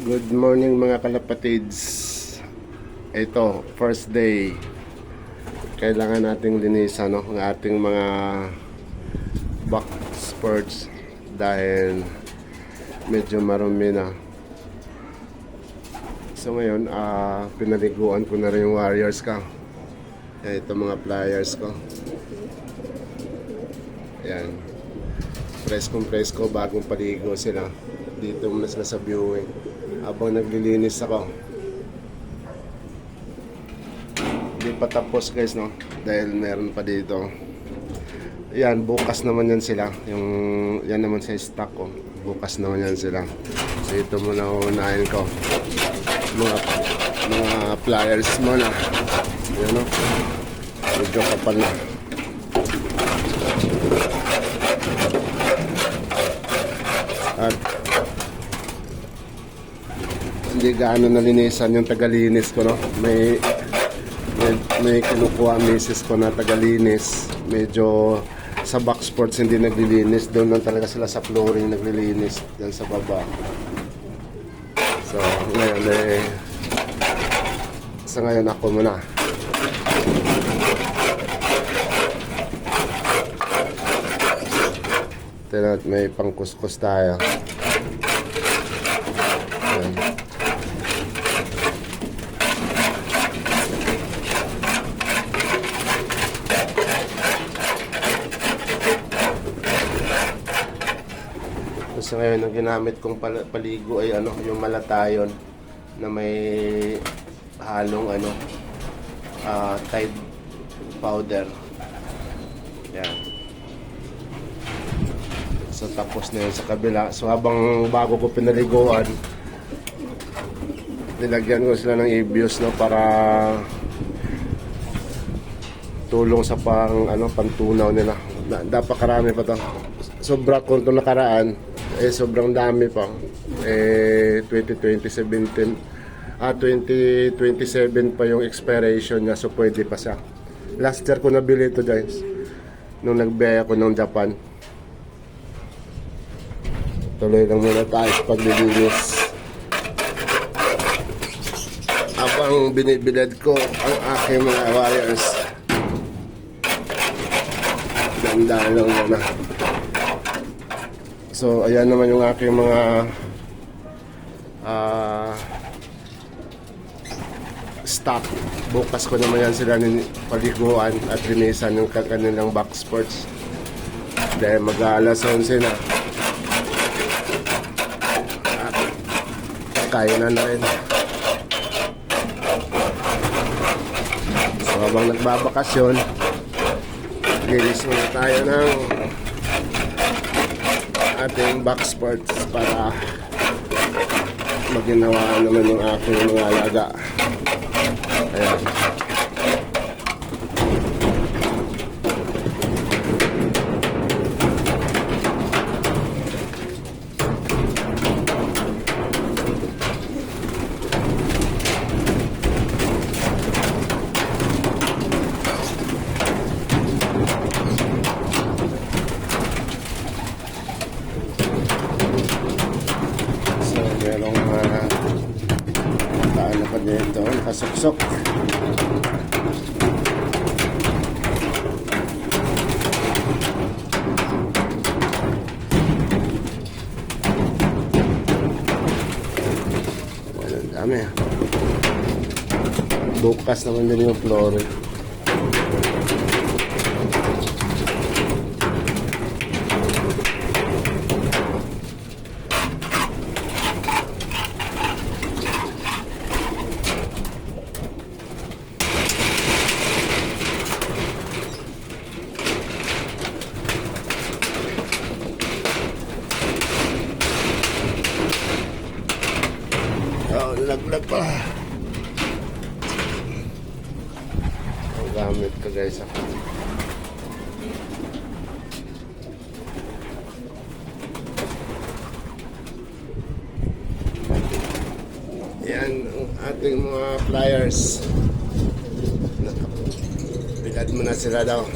Good morning mga kalapatids. Ito, first day. Kailangan nating linisan ang ating mga back sports dahil medyo marumi na. So ngayon, pinaliguan ko na rin yung Warriors ko. Ito mga pliers ko. Ayan. Presko bagong paligo sila. Dito muna sila sa viewing habang naglilinis ako. Hindi pa tapos guys, no, dahil meron pa dito. Yan, bukas naman yan sila. Yung yan naman sa stock ko, bukas naman yan sila. So ito muna unahin ko, mga pliers muna. Yan, no, medyo kapal na. At hindi gaano nalinisan yung tagalinis ko, no? May kinukuha misis ko na tagalinis. Medyo sa back sports hindi naglilinis. Doon lang talaga sila sa flooring naglilinis, dyan sa baba. So ngayon sa ngayon ako muna. Tignan, may pangkuskus tayo. Ayan. So ngayon ang ginamit kong paligo ay yung malatayon na may halong Tide powder. Yan. So tapos na yun sa kabila. So habang bago ko pinaliguan, nilagyan ko sila ng Evios, no, para tulong sa pantunaw nila. Dapat karami pa to. Sobra kung ito nakaraan, sobrang dami pa. 2027 pa yung expiration niya, so pwede pa siya. Last year ko nabili ito guys, nung nagbiyaya ko ng Japan. Tuloy lang muna tayo sa paglilinis habang binibilad ko ang aking mga wires. Ganda lang muna. So ayan naman yung aking mga stock. Bukas ko naman yan sila paliguan at linisan yung kanilang back sports dahil mag-aalas 11 na. Kaya na rin. So habang nagbabakasyon, linis muna tayo ng ating back sports para maginawa naman yung aking mga alaga. Ayan. Merong ano pa dito, nakasuksok. Ang dami. Bukas naman din yung flooring. Laglag pa. Ang gamit ko guys. Yan ang ating mga pliers. Bilad mo na sila daw.